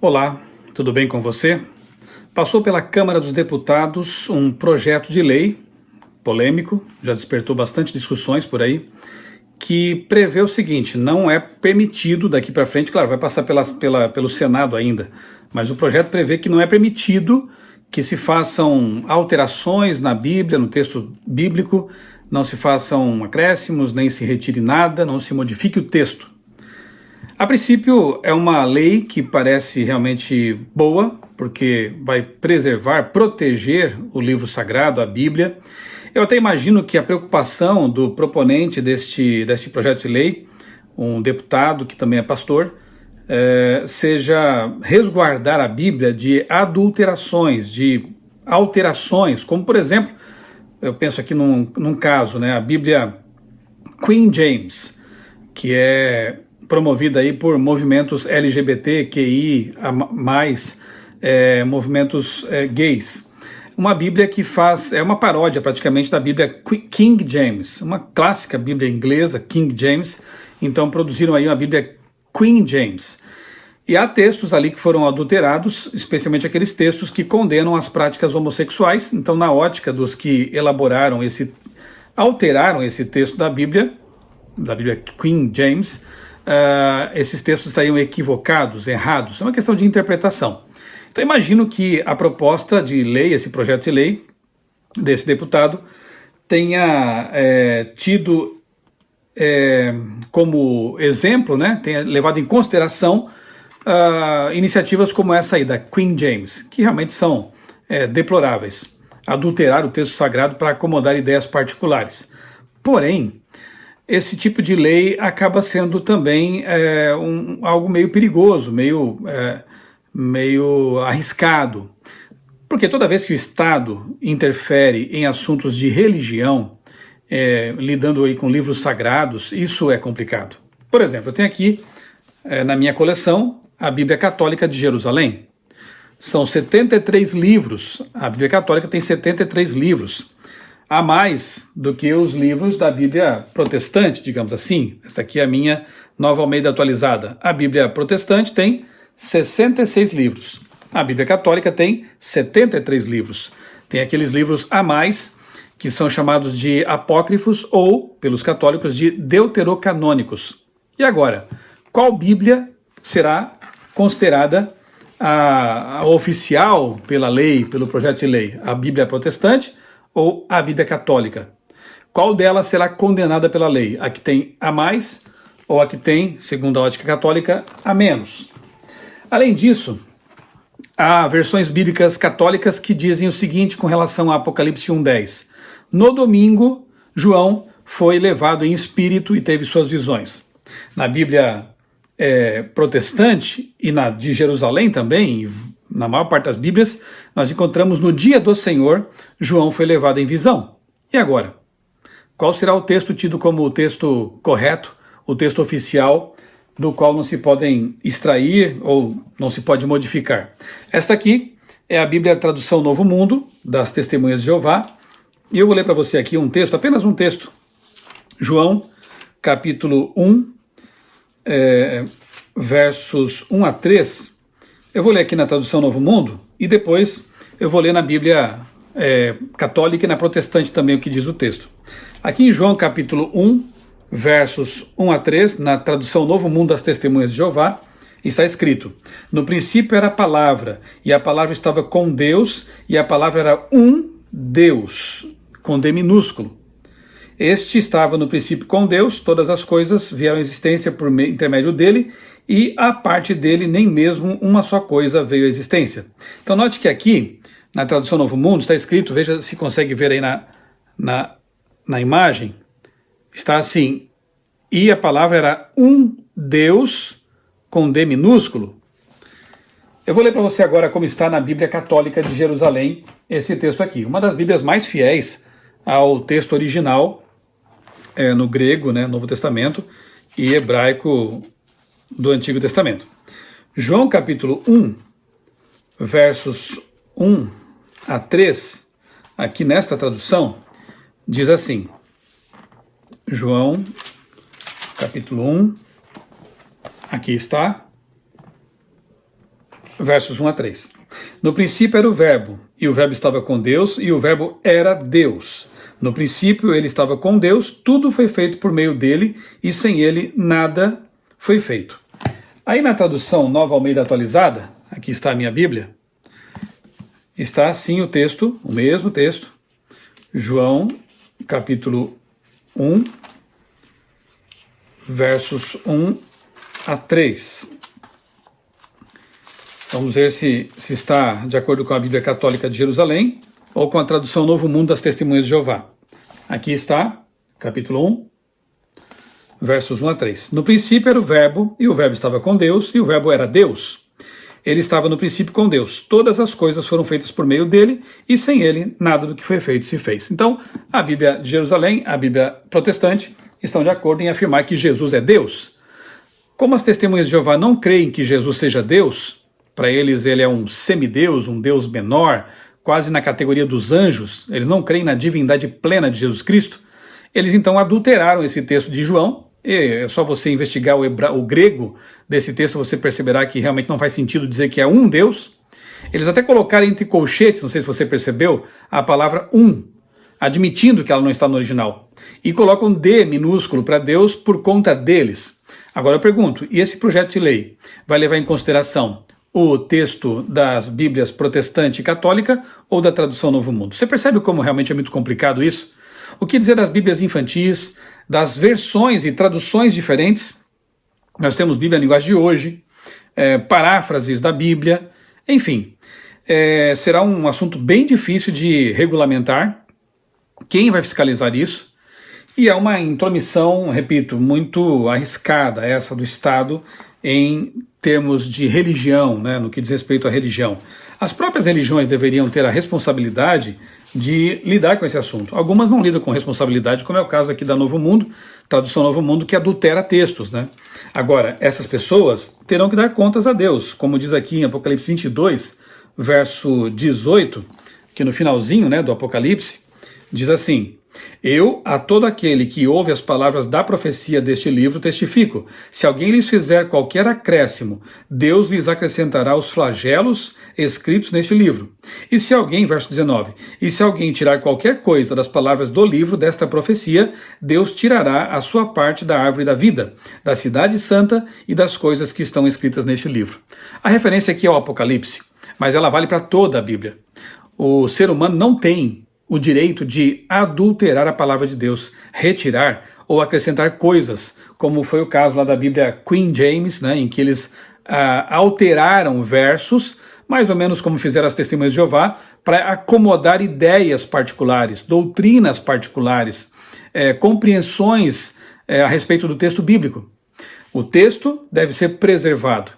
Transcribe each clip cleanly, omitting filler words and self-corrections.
Olá, tudo bem com você? Passou pela Câmara dos Deputados um projeto de lei polêmico, já despertou bastante discussões por aí, que prevê o seguinte: não é permitido daqui para frente, claro, vai passar pelo Senado ainda, mas o projeto prevê que não é permitido que se façam alterações na Bíblia, no texto bíblico, não se façam acréscimos, nem se retire nada, não se modifique o texto. A princípio, é uma lei que parece realmente boa, porque vai preservar, proteger o livro sagrado, a Bíblia. Eu até imagino que a preocupação do proponente deste projeto de lei, um deputado que também é pastor, seja resguardar a Bíblia de adulterações, de alterações, como por exemplo, eu penso aqui num caso, né, a Bíblia King James, que é promovida aí por movimentos LGBTQI+, movimentos gays. Uma Bíblia que é uma paródia praticamente da Bíblia King James, uma clássica Bíblia inglesa, King James. Então produziram aí uma Bíblia Queen James. E há textos ali que foram adulterados, especialmente aqueles textos que condenam as práticas homossexuais. Então, na ótica dos que alteraram esse texto da Bíblia King James, esses textos estariam equivocados, errados. É uma questão de interpretação. Então imagino que a proposta de lei, esse projeto de lei desse deputado, tenha tido como exemplo, né, tenha levado em consideração iniciativas como essa aí, da Queen James, que realmente são deploráveis. Adulterar o texto sagrado para acomodar ideias particulares. Porém, esse tipo de lei acaba sendo também algo meio perigoso, meio arriscado. Porque toda vez que o Estado interfere em assuntos de religião, lidando aí com livros sagrados, isso é complicado. Por exemplo, eu tenho aqui na minha coleção a Bíblia Católica de Jerusalém. São 73 livros. A Bíblia Católica tem 73 livros. A mais do que os livros da Bíblia protestante, digamos assim. Essa aqui é a minha Nova Almeida atualizada. A Bíblia protestante tem 66 livros. A Bíblia católica tem 73 livros. Tem aqueles livros a mais, que são chamados de apócrifos ou, pelos católicos, de deuterocanônicos. E agora, qual Bíblia será considerada a oficial pela lei, pelo projeto de lei? A Bíblia protestante ou a Bíblia católica? Qual delas será condenada pela lei? A que tem a mais ou a que tem, segundo a ótica católica, a menos? Além disso, há versões bíblicas católicas que dizem o seguinte com relação a Apocalipse 1:10. No domingo, João foi levado em espírito e teve suas visões. Na Bíblia protestante e na de Jerusalém também, na maior parte das Bíblias, nós encontramos no dia do Senhor, João foi levado em visão. E agora? Qual será o texto tido como o texto correto, o texto oficial, do qual não se podem extrair ou não se pode modificar? Esta aqui é a Bíblia Tradução Novo Mundo, das Testemunhas de Jeová, e eu vou ler para você aqui um texto, apenas um texto. João, capítulo 1, versos 1 a 3, eu vou ler aqui na Tradução Novo Mundo e depois eu vou ler na Bíblia católica e na protestante também o que diz o texto. Aqui em João capítulo 1, versos 1 a 3, na Tradução Novo Mundo das Testemunhas de Jeová, está escrito: no princípio era a palavra, e a palavra estava com Deus, e a palavra era um Deus, com D minúsculo. Este estava no princípio com Deus, todas as coisas vieram à existência por intermédio dele, e a parte dele nem mesmo uma só coisa veio à existência. Então note que aqui, na Tradução Novo Mundo, está escrito, veja se consegue ver aí na imagem, está assim: e a palavra era um Deus, com D minúsculo. Eu vou ler para você agora como está na Bíblia Católica de Jerusalém, esse texto aqui. Uma das Bíblias mais fiéis ao texto original, no grego, né, Novo Testamento, e hebraico do Antigo Testamento. João capítulo 1, versos 1 a 3, aqui nesta tradução, diz assim: João capítulo 1, aqui está. versos 1 a 3. No princípio era o Verbo, e o Verbo estava com Deus, e o Verbo era Deus. No princípio ele estava com Deus, tudo foi feito por meio dele, e sem ele nada foi feito. Aí na tradução Nova Almeida Atualizada, aqui está a minha Bíblia, está assim o texto, o mesmo texto, João, capítulo 1, versos 1 a 3. Vamos ver se está de acordo com a Bíblia Católica de Jerusalém ou com a tradução Novo Mundo das Testemunhas de Jeová. Aqui está, capítulo 1, versos 1 a 3. No princípio era o Verbo, e o Verbo estava com Deus, e o Verbo era Deus. Ele estava no princípio com Deus. Todas as coisas foram feitas por meio dele, e sem ele nada do que foi feito se fez. Então, a Bíblia de Jerusalém, a Bíblia protestante, estão de acordo em afirmar que Jesus é Deus. Como as testemunhas de Jeová não creem que Jesus seja Deus, para eles ele é um semideus, um Deus menor, quase na categoria dos anjos, eles não creem na divindade plena de Jesus Cristo, eles então adulteraram esse texto de João, e é só você investigar o grego desse texto, você perceberá que realmente não faz sentido dizer que é um Deus. Eles até colocaram entre colchetes, não sei se você percebeu, a palavra admitindo que ela não está no original, e colocam D minúsculo para Deus por conta deles. Agora eu pergunto, e esse projeto de lei vai levar em consideração o texto das Bíblias protestante e católica ou da tradução Novo Mundo? Você percebe como realmente é muito complicado isso? O que dizer das Bíblias infantis, das versões e traduções diferentes? Nós temos Bíblia em linguagem de hoje, paráfrases da Bíblia, enfim. Será um assunto bem difícil de regulamentar. Quem vai fiscalizar isso? E é uma intromissão, repito, muito arriscada essa do Estado em termos de religião, né, no que diz respeito à religião. As próprias religiões deveriam ter a responsabilidade de lidar com esse assunto. Algumas não lidam com responsabilidade, como é o caso aqui da Novo Mundo, tradução Novo Mundo, que adultera textos, né? Agora, essas pessoas terão que dar contas a Deus, como diz aqui em Apocalipse 22, verso 18, que no finalzinho, né, do Apocalipse, diz assim: eu, a todo aquele que ouve as palavras da profecia deste livro, testifico. Se alguém lhes fizer qualquer acréscimo, Deus lhes acrescentará os flagelos escritos neste livro. E se alguém, verso 19, e se alguém tirar qualquer coisa das palavras do livro desta profecia, Deus tirará a sua parte da árvore da vida, da cidade santa e das coisas que estão escritas neste livro. A referência aqui é ao Apocalipse, mas ela vale para toda a Bíblia. O ser humano não tem o direito de adulterar a palavra de Deus, retirar ou acrescentar coisas, como foi o caso lá da Bíblia King James, né, em que eles alteraram versos, mais ou menos como fizeram as Testemunhas de Jeová, para acomodar ideias particulares, doutrinas particulares, compreensões a respeito do texto bíblico. O texto deve ser preservado,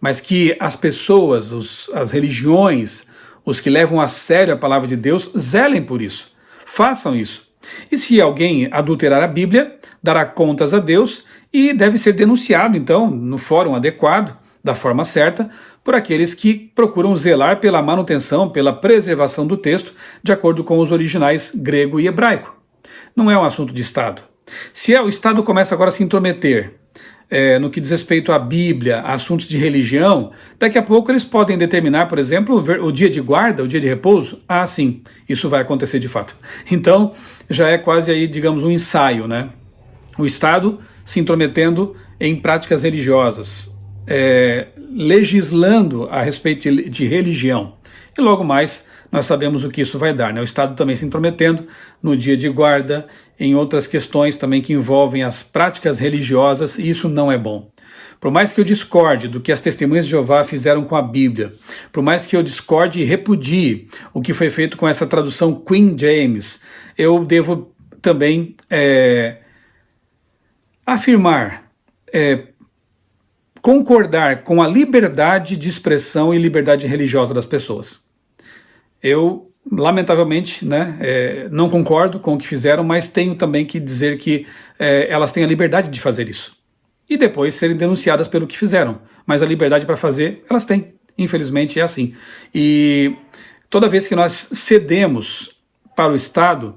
mas que as pessoas, as religiões, os que levam a sério a palavra de Deus, zelem por isso, façam isso. E se alguém adulterar a Bíblia, dará contas a Deus e deve ser denunciado, então, no fórum adequado, da forma certa, por aqueles que procuram zelar pela manutenção, pela preservação do texto, de acordo com os originais grego e hebraico. Não é um assunto de Estado. Se o Estado começa agora a se intrometer no que diz respeito à Bíblia, a assuntos de religião, daqui a pouco eles podem determinar, por exemplo, o dia de guarda, o dia de repouso. Ah, sim, isso vai acontecer de fato. Então, já é quase aí, digamos, um ensaio, né? O Estado se intrometendo em práticas religiosas, legislando a respeito de religião. E logo mais, nós sabemos o que isso vai dar, né? O Estado também se intrometendo no dia de guarda, em outras questões também que envolvem as práticas religiosas, e isso não é bom. Por mais que eu discorde do que as Testemunhas de Jeová fizeram com a Bíblia, por mais que eu discorde e repudie o que foi feito com essa tradução King James, eu devo também afirmar, concordar com a liberdade de expressão e liberdade religiosa das pessoas. Eu, lamentavelmente, não concordo com o que fizeram, mas tenho também que dizer que elas têm a liberdade de fazer isso. E depois serem denunciadas pelo que fizeram. Mas a liberdade para fazer, elas têm. Infelizmente é assim. E toda vez que nós cedemos para o Estado,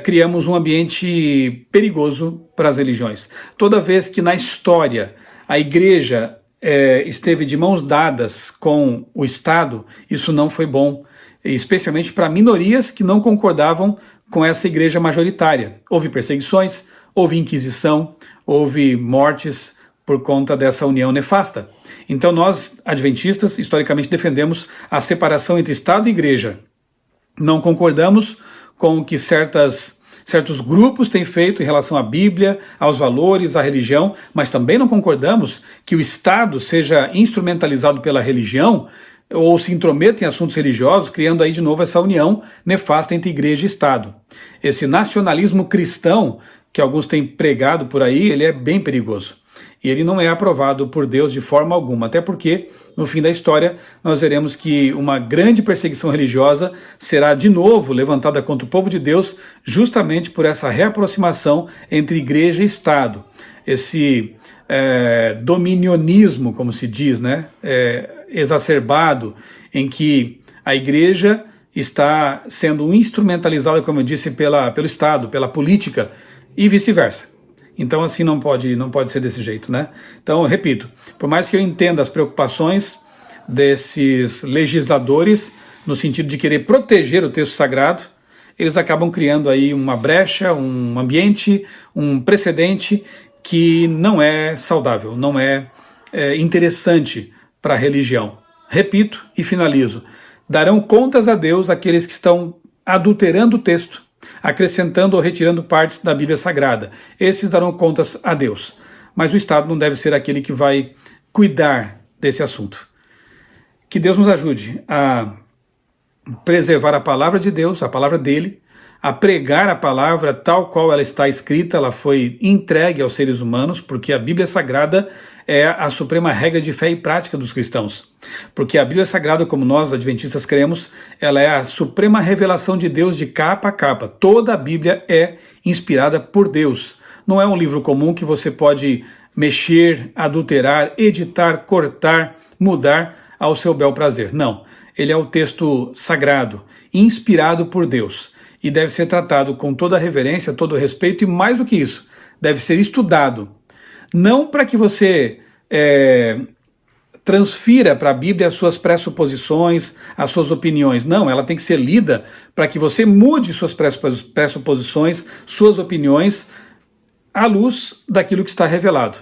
criamos um ambiente perigoso para as religiões. Toda vez que na história a igreja esteve de mãos dadas com o Estado, isso não foi bom, especialmente para minorias que não concordavam com essa igreja majoritária. Houve perseguições, houve inquisição, houve mortes por conta dessa união nefasta. Então nós, adventistas, historicamente defendemos a separação entre Estado e igreja. Não concordamos com o que certos grupos têm feito em relação à Bíblia, aos valores, à religião, mas também não concordamos que o Estado seja instrumentalizado pela religião ou se intrometa em assuntos religiosos, criando aí de novo essa união nefasta entre igreja e Estado. Esse nacionalismo cristão que alguns têm pregado por aí, ele é bem perigoso. E ele não é aprovado por Deus de forma alguma, até porque, no fim da história, nós veremos que uma grande perseguição religiosa será de novo levantada contra o povo de Deus, justamente por essa reaproximação entre igreja e Estado. Esse dominionismo, como se diz, né, exacerbado, em que a igreja está sendo instrumentalizada, como eu disse, pelo Estado, pela política, e vice-versa. Então assim não pode ser desse jeito, né? Então, eu repito, por mais que eu entenda as preocupações desses legisladores, no sentido de querer proteger o texto sagrado, eles acabam criando aí uma brecha, um ambiente, um precedente que não é saudável, não é interessante para a religião. Repito e finalizo, darão contas a Deus aqueles que estão adulterando o texto, acrescentando ou retirando partes da Bíblia Sagrada. Esses darão contas a Deus. Mas o Estado não deve ser aquele que vai cuidar desse assunto. Que Deus nos ajude a preservar a palavra de Deus, a palavra dele, a pregar a palavra tal qual ela está escrita, ela foi entregue aos seres humanos, porque a Bíblia Sagrada é a suprema regra de fé e prática dos cristãos. Porque a Bíblia Sagrada, como nós adventistas cremos, ela é a suprema revelação de Deus de capa a capa. Toda a Bíblia é inspirada por Deus. Não é um livro comum que você pode mexer, adulterar, editar, cortar, mudar ao seu bel prazer. Não. Ele é o texto sagrado, inspirado por Deus. E deve ser tratado com toda a reverência, todo o respeito e, mais do que isso, deve ser estudado. Não para que você transfira para a Bíblia as suas pressuposições, as suas opiniões. Não, ela tem que ser lida para que você mude suas pressuposições, suas opiniões, à luz daquilo que está revelado.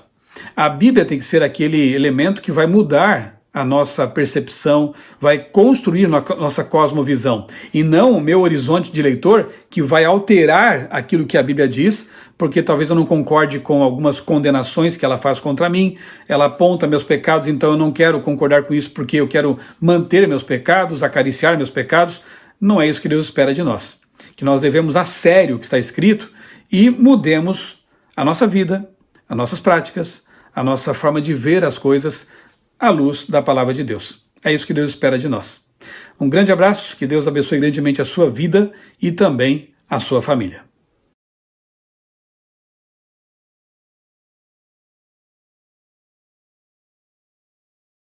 A Bíblia tem que ser aquele elemento que vai mudar a nossa percepção, vai construir nossa cosmovisão, e não o meu horizonte de leitor que vai alterar aquilo que a Bíblia diz, porque talvez eu não concorde com algumas condenações que ela faz contra mim, ela aponta meus pecados, então eu não quero concordar com isso porque eu quero manter meus pecados, acariciar meus pecados. Não é isso que Deus espera de nós. Que nós devemos a sério o que está escrito e mudemos a nossa vida, as nossas práticas, a nossa forma de ver as coisas à luz da palavra de Deus. É isso que Deus espera de nós. Um grande abraço, que Deus abençoe grandemente a sua vida e também a sua família.